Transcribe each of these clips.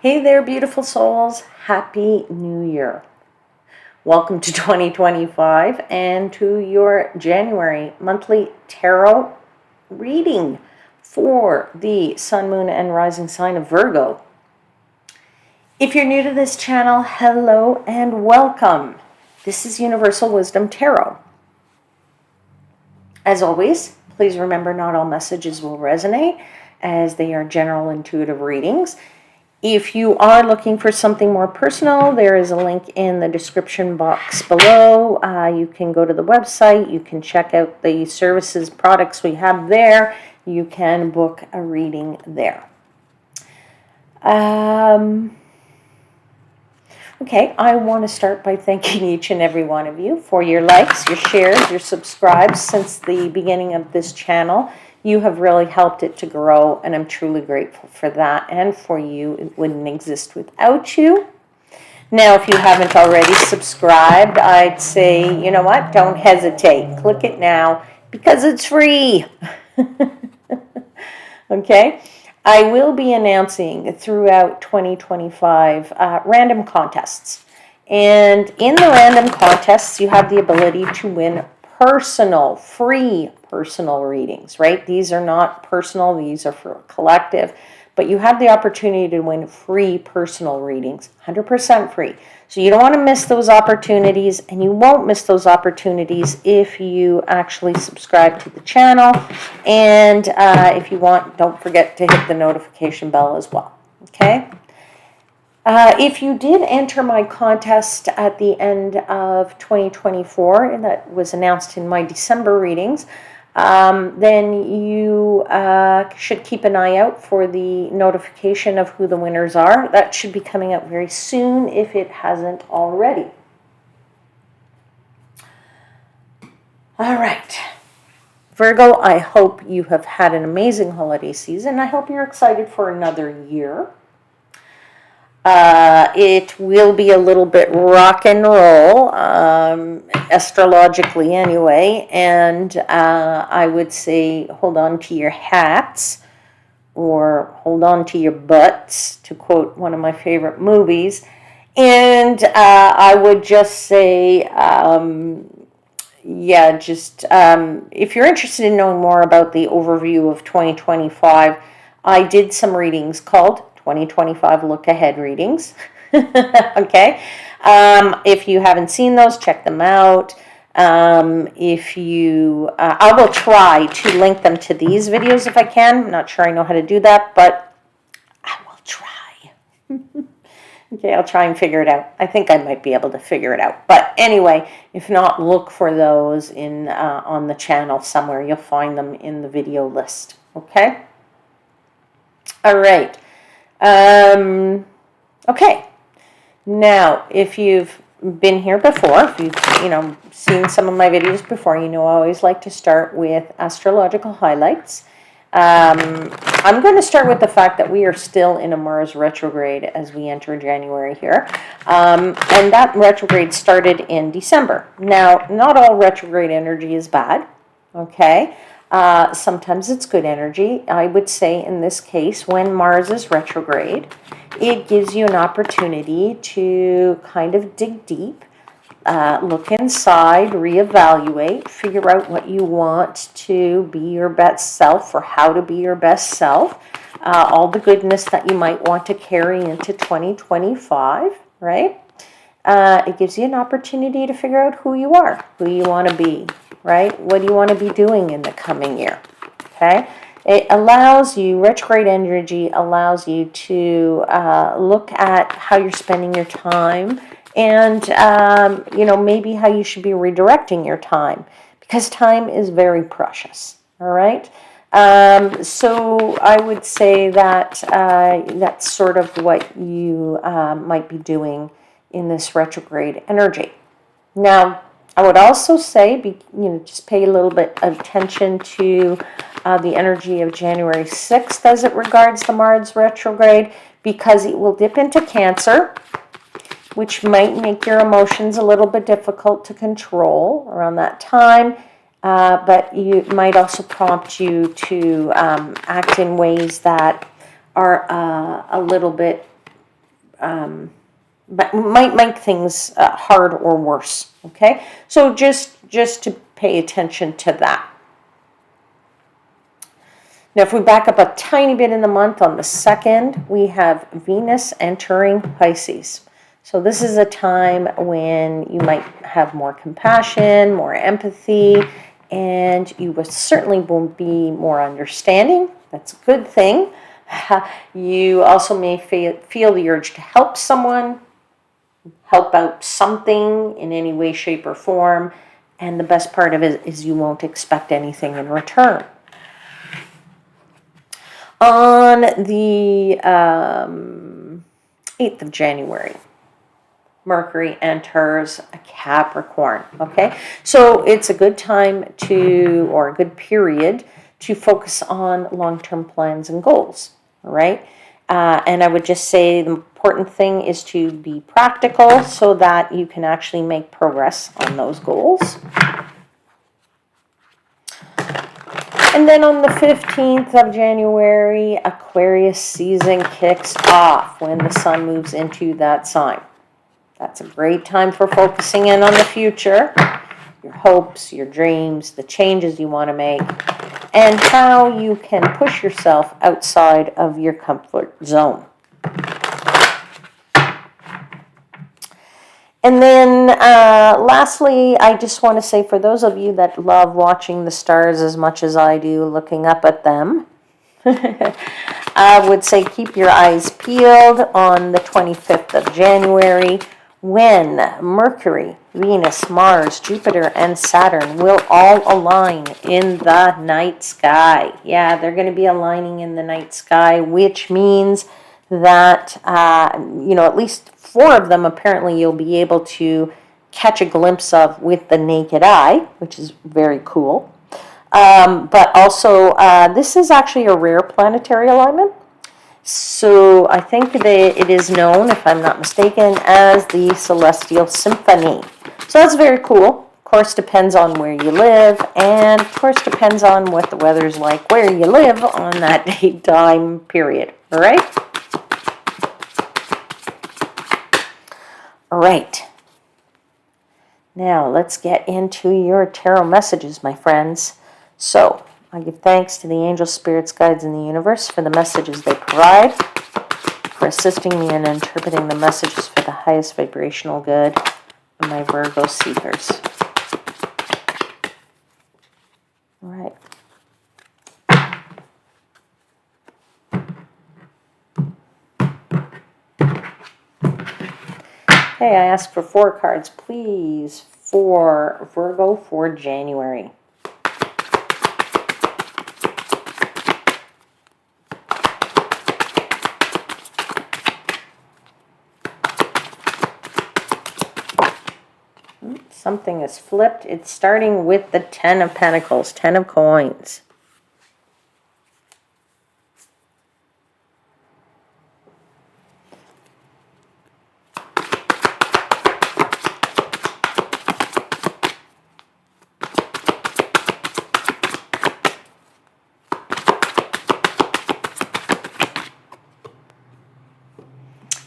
Hey there, beautiful souls. Happy New Year. Welcome to 2025 and to your January monthly tarot reading for the Sun, Moon, and Rising sign of Virgo. If you're new to this channel, hello and welcome. This is Universal Wisdom Tarot. As always, please remember not all messages will resonate, as they are general intuitive readings. If you are looking for something more personal, there is a link in the description box below. You can go to the website. You can check out the services, products we have there. You can book a reading there. Okay, I want to start by thanking each and every one of you for your likes, your shares, your subscribes since the beginning of this channel. You have really helped it to grow, and I'm truly grateful for that and for you. It wouldn't exist without you. Now, if you haven't already subscribed, I'd say, you know what? Don't hesitate. Click it now because it's free. Okay? I will be announcing throughout 2025 random contests. And in the random contests, you have the ability to win free personal readings, right? These are not personal, these are for collective, but you have the opportunity to win free personal readings, 100% free. So you don't want to miss those opportunities, and you won't miss those opportunities if you actually subscribe to the channel. And if you want, don't forget to hit the notification bell as well, okay? If you did enter my contest at the end of 2024, and that was announced in my December readings, then you should keep an eye out for the notification of who the winners are. That should be coming out very soon if it hasn't already. All right. Virgo, I hope you have had an amazing holiday season. I hope you're excited for another year. It will be a little bit rock and roll, astrologically anyway, and I would say hold on to your hats, or hold on to your butts, to quote one of my favorite movies. And I would just say, if you're interested in knowing more about the overview of 2025, I did some readings called 2025 Look Ahead readings. Okay. If you haven't seen those, check them out. I will try to link them to these videos if I can. I'm not sure I know how to do that, but I will try. Okay, I'll try and figure it out. I think I might be able to figure it out. But anyway, if not, look for those on the channel somewhere. You'll find them in the video list. Okay? All right. Okay. Now, if you've been here before, if you've seen some of my videos before, I always like to start with astrological highlights. I'm going to start with the fact that we are still in a Mars retrograde as we enter January here. And that retrograde started in December. Now, not all retrograde energy is bad. Okay. Sometimes it's good energy. I would say in this case, when Mars is retrograde, it gives you an opportunity to kind of dig deep, look inside, reevaluate, figure out what you want to be your best self, or how to be your best self, all the goodness that you might want to carry into 2025, right? It gives you an opportunity to figure out who you are, who you want to be, right? What do you want to be doing in the coming year, okay? It allows you, retrograde energy allows you to look at how you're spending your time, and, maybe how you should be redirecting your time, because time is very precious, all right? So I would say that that's sort of what you might be doing in this retrograde energy. Now, I would also say, just pay a little bit of attention to the energy of January 6th as it regards the Mars retrograde, because it will dip into Cancer, which might make your emotions a little bit difficult to control around that time. But it might also prompt you to act in ways that are a little bit but might make things hard or worse. Okay, so just to pay attention to that. Now, if we back up a tiny bit in the month, on the 2nd, we have Venus entering Pisces. So this is a time when you might have more compassion, more empathy, and you will certainly will be more understanding. That's a good thing. You also may feel the urge to help someone, help out something in any way, shape, or form. And the best part of it is you won't expect anything in return. On the 8th of January, Mercury enters a Capricorn, okay? So it's a good time to, or a good period to focus on long-term plans and goals, all right? And I would just say the important thing is to be practical so that you can actually make progress on those goals. And then on the 15th of January, Aquarius season kicks off when the sun moves into that sign. That's a great time for focusing in on the future, your hopes, your dreams, the changes you want to make, and how you can push yourself outside of your comfort zone. And then lastly, I just want to say, for those of you that love watching the stars as much as I do, looking up at them, I would say keep your eyes peeled on the 25th of January, when Mercury, Venus, Mars, Jupiter, and Saturn will all align in the night sky. Yeah, they're going to be aligning in the night sky, which means that, at least 4 of them apparently you'll be able to catch a glimpse of with the naked eye, which is very cool. But also, this is actually a rare planetary alignment. So I think that it is known, if I'm not mistaken, as the Celestial Symphony. So that's very cool. Of course, depends on where you live, and of course depends on what the weather's like where you live on that date time period. All right? All right. Now let's get into your tarot messages, my friends. So I give thanks to the angels, spirits, guides, and the universe for the messages they provide, for assisting me in interpreting the messages for the highest vibrational good of my Virgo seekers. All right. Hey, I asked for 4 cards, please, for Virgo for January. Something is flipped. It's starting with the 10 of Pentacles, 10 of Coins.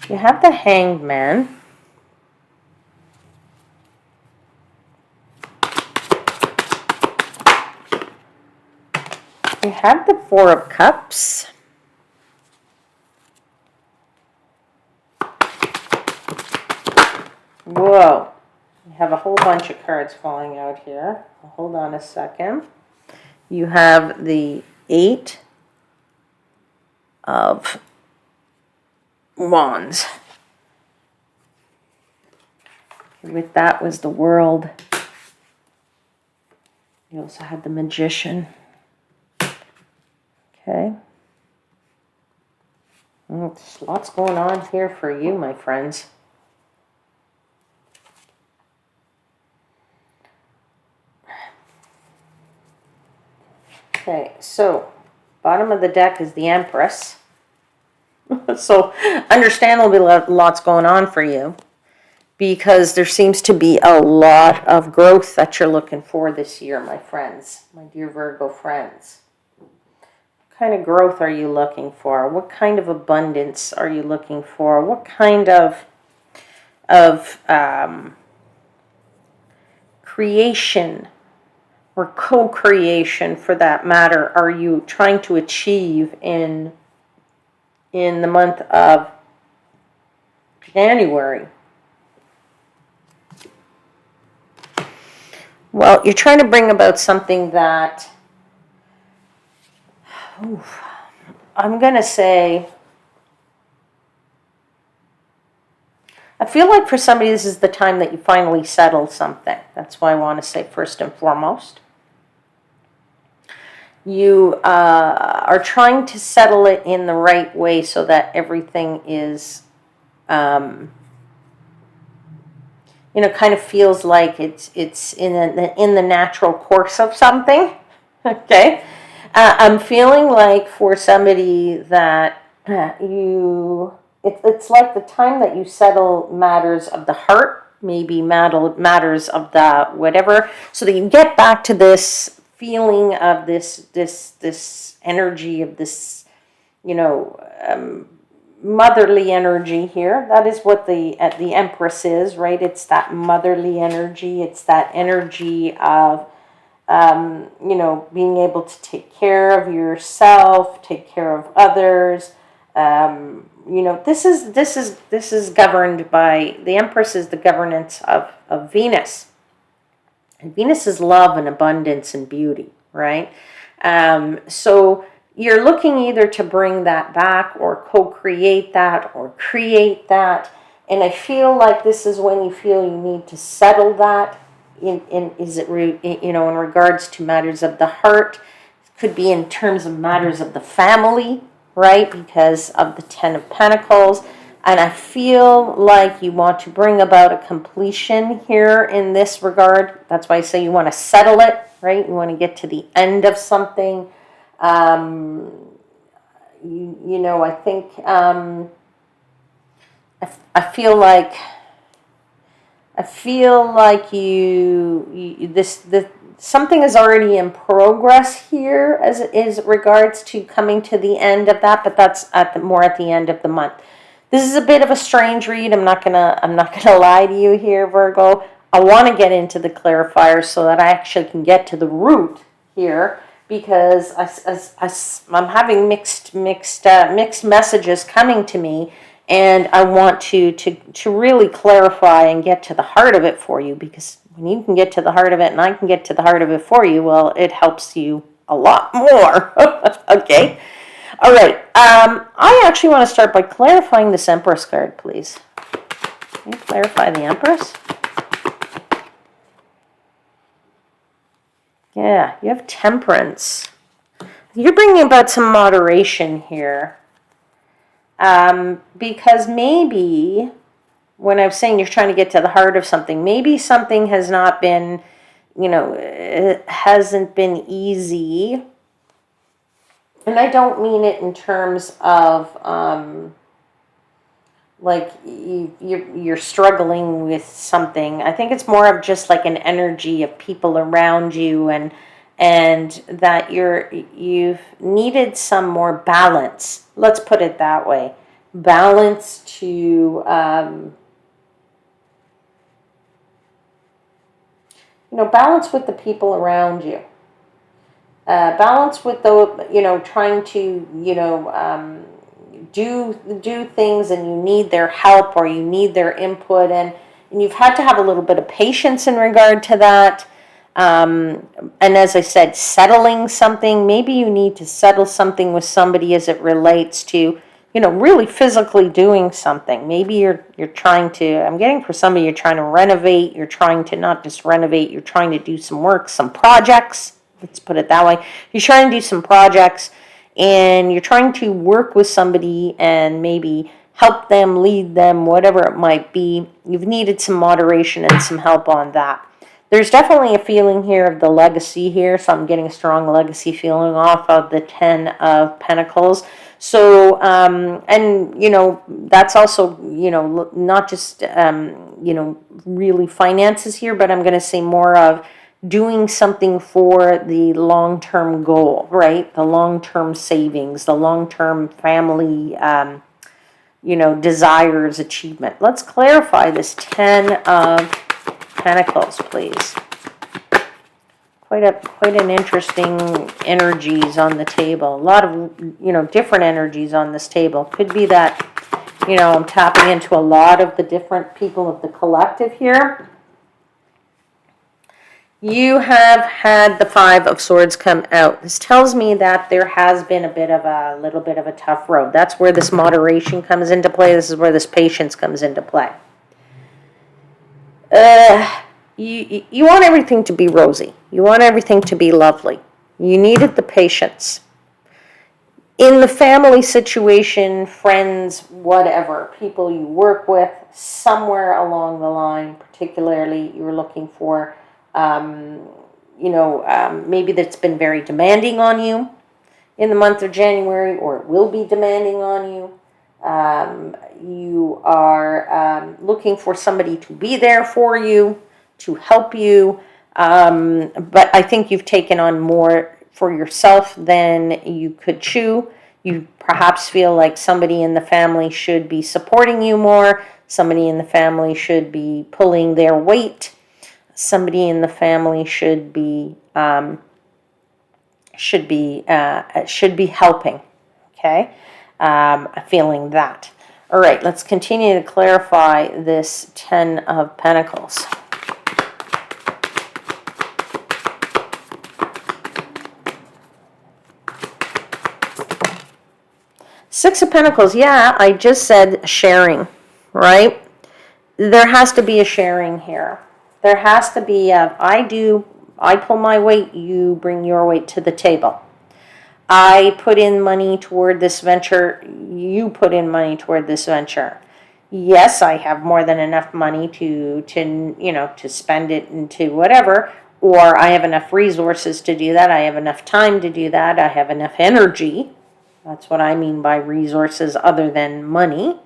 You have the Hanged Man. You have the 4 of Cups. Whoa. You have a whole bunch of cards falling out here. Hold on a second. You have the 8 of Wands. With that was the World. You also had the Magician. Okay. There's lots going on here for you, my friends. Okay, so bottom of the deck is the Empress. So understandably, lots going on for you, because there seems to be a lot of growth that you're looking for this year, my friends, my dear Virgo friends. kind of growth are you looking for? What kind of abundance are you looking for? What kind of creation or co-creation, for that matter, are you trying to achieve in the month of January? Well, you're trying to bring about something that, I'm going to say, I feel like for somebody this is the time that you finally settle something. That's why I want to say first and foremost. You are trying to settle it in the right way so that everything is, kind of feels like it's in the natural course of something. Okay, I'm feeling like for somebody that it's like the time that you settle matters of the heart, maybe matters of the whatever, so that you get back to this feeling of this energy of this, motherly energy here. That is what the Empress is, right? It's that motherly energy. It's that energy of being able to take care of yourself, take care of others. This is governed by the Empress, is the governance of Venus. And Venus is love and abundance and beauty, right? So you're looking either to bring that back or co-create that or create that. And I feel like this is when you feel you need to settle that. In regards to matters of the heart. It could be in terms of matters of the family, right? Because of the Ten of Pentacles. And I feel like you want to bring about a completion here in this regard. That's why I say you want to settle it, right? You want to get to the end of something. I think I feel like something is already in progress here as it is regards to coming to the end of that, but that's more at the end of the month. This is a bit of a strange read. I'm not gonna lie to you here, Virgo. I want to get into the clarifier so that I actually can get to the root here, because I'm having mixed messages coming to me. And I want to really clarify and get to the heart of it for you, because when you can get to the heart of it and I can get to the heart of it for you, well, it helps you a lot more. Okay. All right. I actually want to start by clarifying this Empress card, please. Can you clarify the Empress? Yeah, you have Temperance. You're bringing about some moderation here. Because maybe when I was saying you're trying to get to the heart of something, maybe something has not been, it hasn't been easy. And I don't mean it in terms of like you're struggling with something. I think it's more of just like an energy of people around you, and that you've needed some more balance. Let's put it that way. Balance to, balance with the people around you. Balance with the, trying to, do things, and you need their help or you need their input, and you've had to have a little bit of patience in regard to that. And as I said, settling something, maybe you need to settle something with somebody as it relates to, really physically doing something. Maybe you're trying to, I'm getting for somebody, you're trying to renovate, you're trying to not just renovate, you're trying to do some work, some projects, let's put it that way. You're trying to do some projects, and you're trying to work with somebody and maybe help them, lead them, whatever it might be. You've needed some moderation and some help on that. There's definitely a feeling here of the legacy here, so I'm getting a strong legacy feeling off of the Ten of Pentacles. So, that's also, not just, really finances here, but I'm going to say more of doing something for the long-term goal, right? The long-term savings, the long-term family, desires, achievement. Let's clarify this 10 of Pentacles, please. Quite an interesting energies on the table. A lot of, different energies on this table. Could be that, I'm tapping into a lot of the different people of the collective here. You have had the Five of Swords come out. This tells me that there has been a little bit of a tough road. That's where this moderation comes into play. This is where this patience comes into play. You want everything to be rosy. You want everything to be lovely. You needed the patience. In the family situation, friends, whatever, people you work with, somewhere along the line, particularly you're looking for, maybe that's been very demanding on you in the month of January, or it will be demanding on you. You are looking for somebody to be there for you, to help you, but I think you've taken on more for yourself than you could chew. You perhaps feel like somebody in the family should be supporting you more, somebody in the family should be pulling their weight, somebody in the family should be helping. Okay, feeling that. All right, let's continue to clarify this 10 of Pentacles. Six of Pentacles, yeah, I just said sharing, right? There has to be a sharing here. There has to be I pull my weight, you bring your weight to the table. I put in money toward this venture, you put in money toward this venture. Yes, I have more than enough money to spend it into whatever, or I have enough resources to do that, I have enough time to do that, I have enough energy. That's what I mean by resources other than money.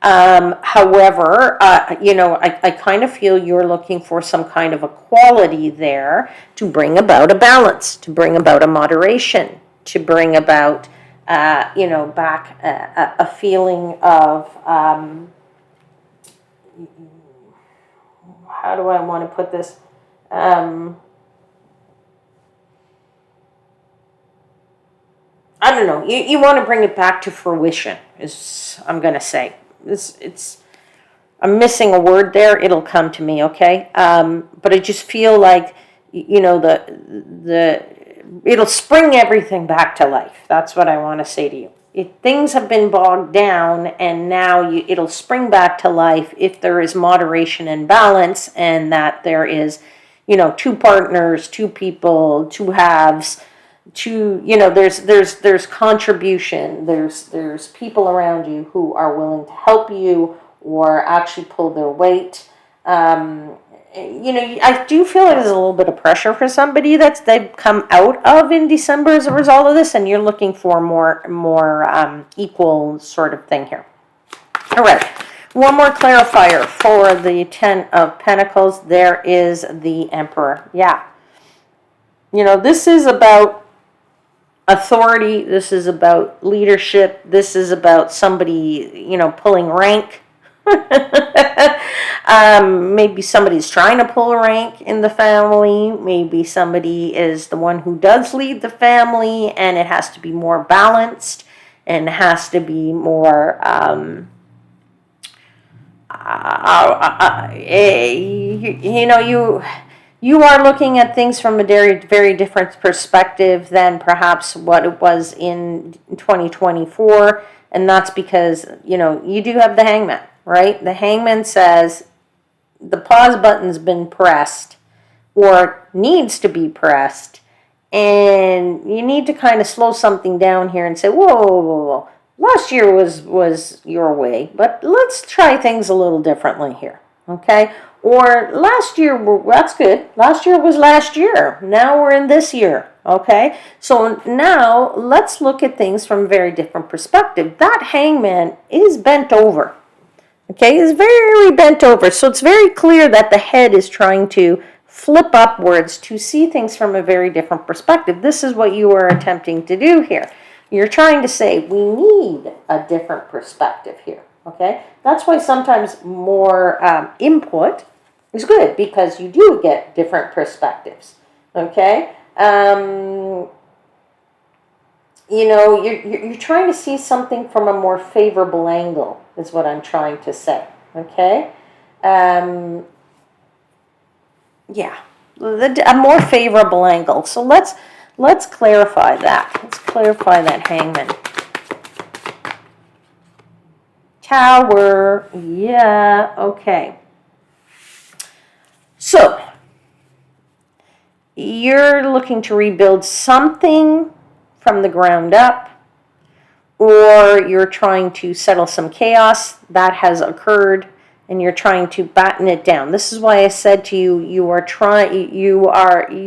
However, I kind of feel you're looking for some kind of a quality there to bring about a balance, to bring about a moderation, to bring about, back a feeling of, how do I want to put this? I don't know. You want to bring it back to fruition, is I'm going to say. I'm missing a word there. It'll come to me, okay? But I just feel like, it'll spring everything back to life. That's what I want to say to you. If things have been bogged down, and now it'll spring back to life if there is moderation and balance, and that there is, two partners, two people, two halves. There's contribution, there's people around you who are willing to help you or actually pull their weight. I do feel like there's a little bit of pressure for somebody they've come out of in December as a result of this, and you're looking for more equal sort of thing here. All right, one more clarifier for the 10 of Pentacles. There is the Emperor. Yeah, this is about authority, this is about leadership, this is about somebody, pulling rank. Maybe somebody's trying to pull rank in the family, maybe somebody is the one who does lead the family, and it has to be more balanced, and has to be more, you are looking at things from a very, very different perspective than perhaps what it was in 2024. And that's because, you do have the Hangman, right? The Hangman says the pause button's been pressed or needs to be pressed. And you need to kind of slow something down here and say, whoa. Last year was your way, but let's try things a little differently here, okay? Or last year, that's good. Last year was last year. Now we're in this year, okay? So now let's look at things from a very different perspective. That Hangman is bent over, okay? Is very bent over. So it's very clear that the head is trying to flip upwards to see things from a very different perspective. This is what you are attempting to do here. You're trying to say, we need a different perspective here, okay? That's why sometimes more input is good, because you do get different perspectives, okay? You know, you're trying to see something from a more favorable angle, is what I'm trying to say, okay? Yeah, a more favorable angle. So let's clarify that. Let's clarify that, Hangman. Tower, yeah, okay. So, you're looking to rebuild something from the ground up, or you're trying to settle some chaos that has occurred, and you're trying to batten it down. This is why I said to you, you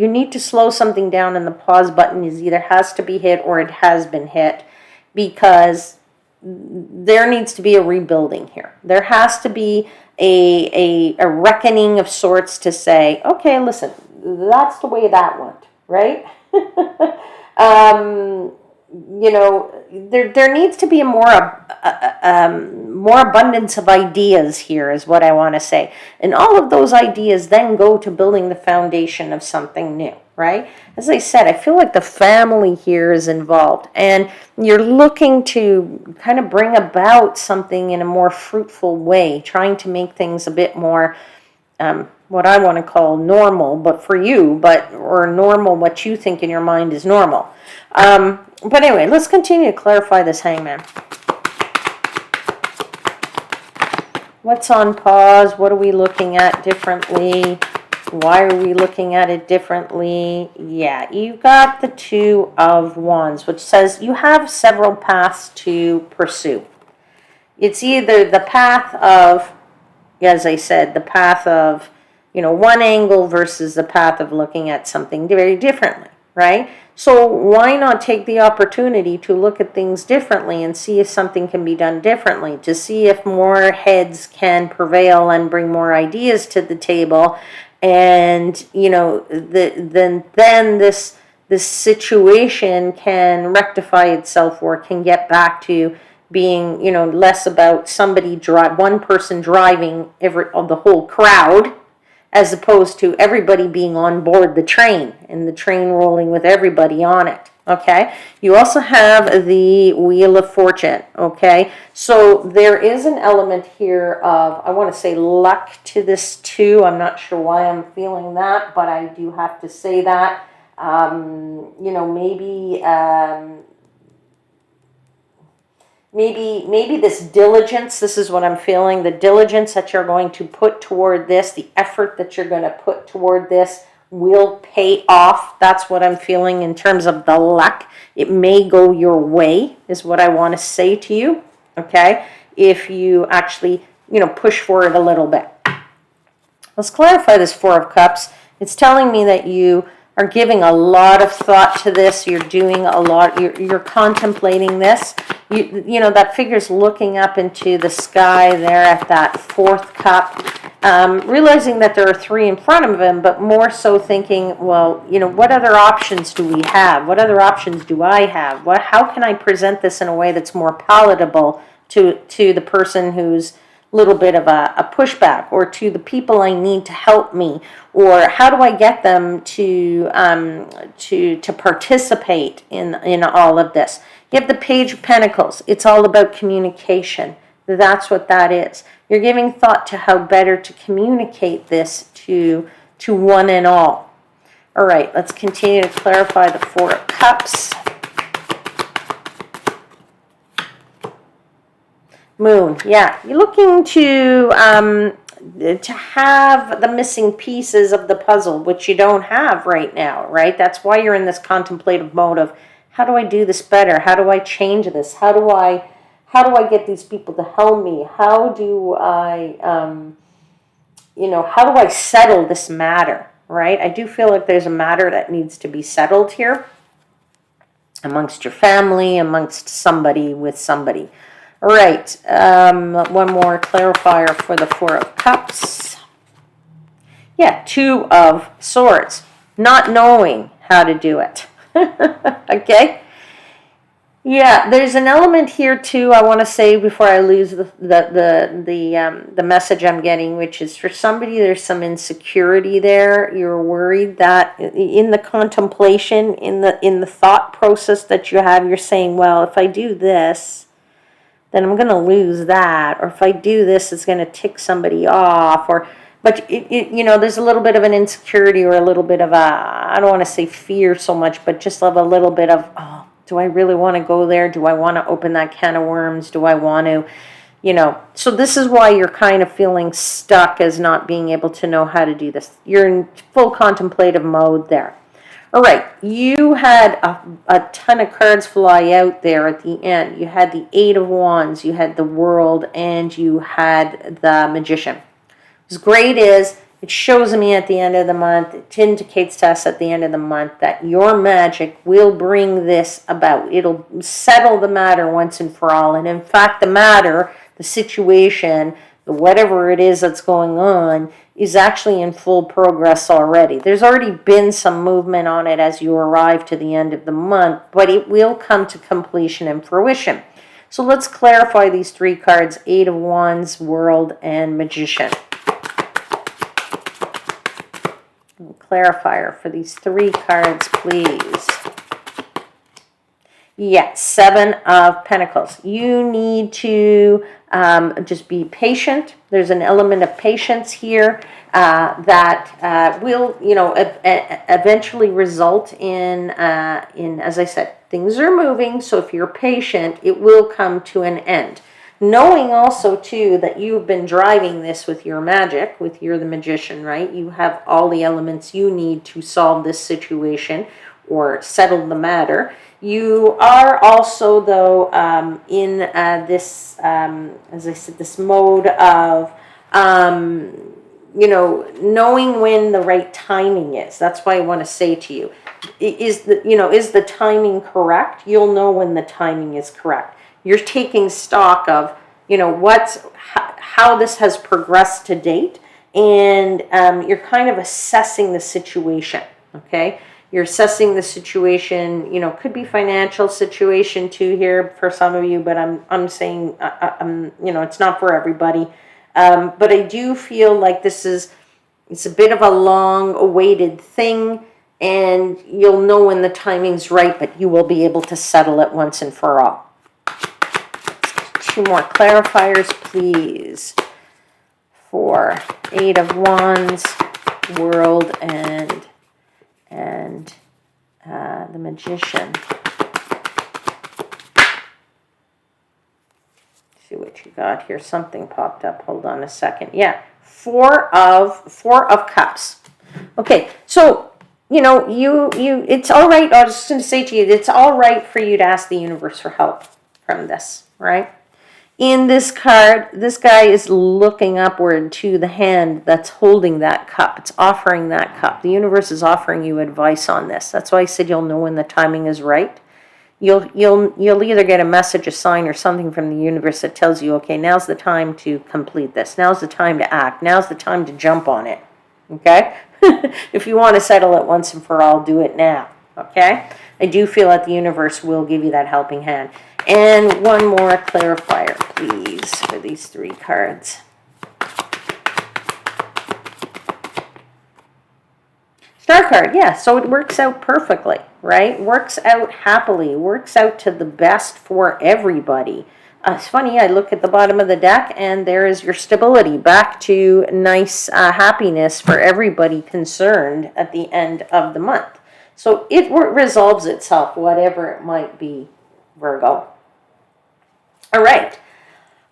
need to slow something down, and the pause button is either has to be hit or it has been hit, because there needs to be a rebuilding here. There has to be a reckoning of sorts to say, okay, listen, that's the way that went, right? You know, there needs to be a more abundance of ideas here, is what I want to say. And all of those ideas then go to building the foundation of something new, right? As I said, I feel like the family here is involved, and you're looking to kind of bring about something in a more fruitful way, trying to make things a bit more what I want to call normal, but for you, or normal what you think in your mind is normal. But anyway, let's continue to clarify this, Hangman. What's on pause? What are we looking at differently? Why are we looking at it differently? Yeah, you've got the Two of Wands, which says you have several paths to pursue. It's either the path of, as I said, the path of, you know, one angle versus the path of looking at something very differently, right? So why not take the opportunity to look at things differently and see if something can be done differently, to see if more heads can prevail and bring more ideas to the table, and, you know, then this situation can rectify itself, or can get back to being, you know, less about one person driving the whole crowd, as opposed to everybody being on board the train, and the train rolling with everybody on it, okay? You also have the Wheel of Fortune, okay? So there is an element here of, I want to say, luck to this too. I'm not sure why I'm feeling that, but I do have to say that. You know, maybe this diligence, this is what I'm feeling, the diligence that you're going to put toward this, the effort that you're going to put toward this will pay off. That's what I'm feeling in terms of the luck. It may go your way, is what I want to say to you, okay? If you actually, you know, push for it a little bit. Let's clarify this Four of Cups. It's telling me that you are giving a lot of thought to this. You're doing a lot. You're contemplating this. You know, that figure's looking up into the sky there at that fourth cup, realizing that there are three in front of him, but more so thinking, well, you know, what other options do we have? What other options do I have? How can I present this in a way that's more palatable to the person who's little bit of a pushback, or to the people I need to help me, or how do I get them to participate in all of this? You have the Page of Pentacles. It's all about communication. That's what that is. You're giving thought to how better to communicate this to one and all. All right, let's continue to clarify the Four of Cups. Moon, yeah, you're looking to have the missing pieces of the puzzle, which you don't have right now, right? That's why you're in this contemplative mode of, how do I do this better? How do I change this? How do I get these people to help me? How do I, how do I settle this matter, right? I do feel like there's a matter that needs to be settled here amongst your family, amongst somebody with somebody. All right, one more clarifier for the Four of Cups. Yeah, Two of Swords. Not knowing how to do it. Okay? Yeah, there's an element here too. I want to say before I lose the message I'm getting, which is for somebody there's some insecurity there. You're worried that in the contemplation, in the thought process that you have, you're saying, well, if I do this, then I'm going to lose that, or if I do this, it's going to tick somebody off, or but there's a little bit of an insecurity or a little bit of I don't want to say fear so much, but just of a little bit of, oh, do I really want to go there? Do I want to open that can of worms? Do I want to, so this is why you're kind of feeling stuck as not being able to know how to do this. You're in full contemplative mode there. All right, you had a ton of cards fly out there at the end. You had the Eight of Wands, you had the World, and you had the Magician. What's great is it shows me at the end of the month, it indicates to us at the end of the month that your magic will bring this about. It'll settle the matter once and for all. And in fact, the situation, whatever it is that's going on, is actually in full progress already. There's already been some movement on it as you arrive to the end of the month, but it will come to completion and fruition. So let's clarify these three cards: Eight of Wands, World, and Magician. Clarifier for these three cards, please. Yes, Seven of Pentacles. You need to just be patient. There's an element of patience here that will, eventually result in, as I said, things are moving. So if you're patient, it will come to an end. Knowing also, too, that you've been driving this with your magic, you're the Magician, right? You have all the elements you need to solve this situation or settle the matter. You are also, though, in this, as I said, this mode of, knowing when the right timing is. That's why I want to say to you, is the timing correct? You'll know when the timing is correct. You're taking stock of, how this has progressed to date, and you're kind of assessing the situation, okay? You're assessing the situation, could be financial situation too here for some of you, but I'm saying, it's not for everybody. But I do feel like it's a bit of a long-awaited thing, and you'll know when the timing's right, but you will be able to settle it once and for all. Two more clarifiers, please, for Eight of Wands, World, and the Magician. See what you got here. Something popped up. Hold on a second. Yeah, Four of Cups. Okay, so it's all right. I was just going to say to you, it's all right for you to ask the universe for help from this, right? In this card, this guy is looking upward to the hand that's holding that cup. It's offering that cup. The universe is offering you advice on this. That's why I said you'll know when the timing is right. You'll either get a message, a sign, or something from the universe that tells you, okay, now's the time to complete this. Now's the time to act. Now's the time to jump on it. Okay? If you want to settle it once and for all, do it now. Okay? I do feel that the universe will give you that helping hand. And one more clarifier, please, for these three cards. Star card, yeah, so it works out perfectly, right? Works out happily, works out to the best for everybody. It's funny, I look at the bottom of the deck, and there is your stability, back to nice happiness for everybody concerned at the end of the month. So it resolves itself, whatever it might be, Virgo. All right,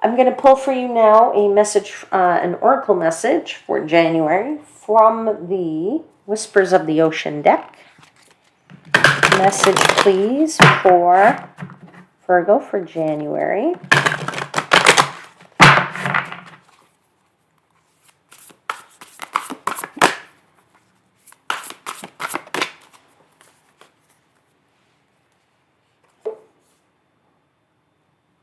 I'm going to pull for you now a message, an oracle message for January from the Whispers of the Ocean deck. Message, please, for Virgo for January.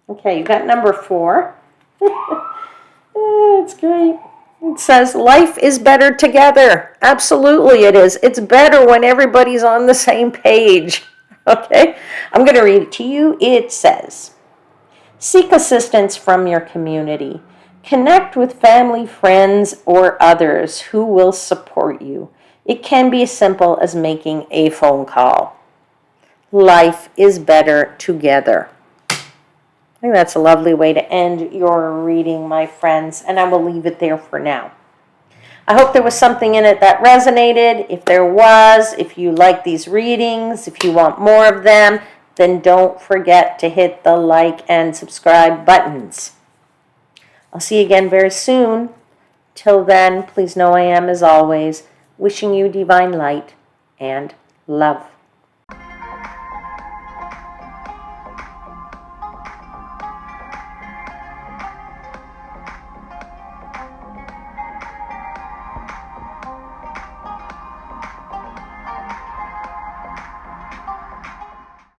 Okay, you got number 4. Oh, it's great. It says, life is better together. Absolutely it is. It's better when everybody's on the same page. Okay? I'm going to read it to you. It says, seek assistance from your community. Connect with family, friends, or others who will support you. It can be as simple as making a phone call. Life is better together. I think that's a lovely way to end your reading, my friends, and I will leave it there for now. I hope there was something in it that resonated. If there was, if you like these readings, if you want more of them, then don't forget to hit the like and subscribe buttons. I'll see you again very soon. Till then, please know I am, as always, wishing you divine light and love.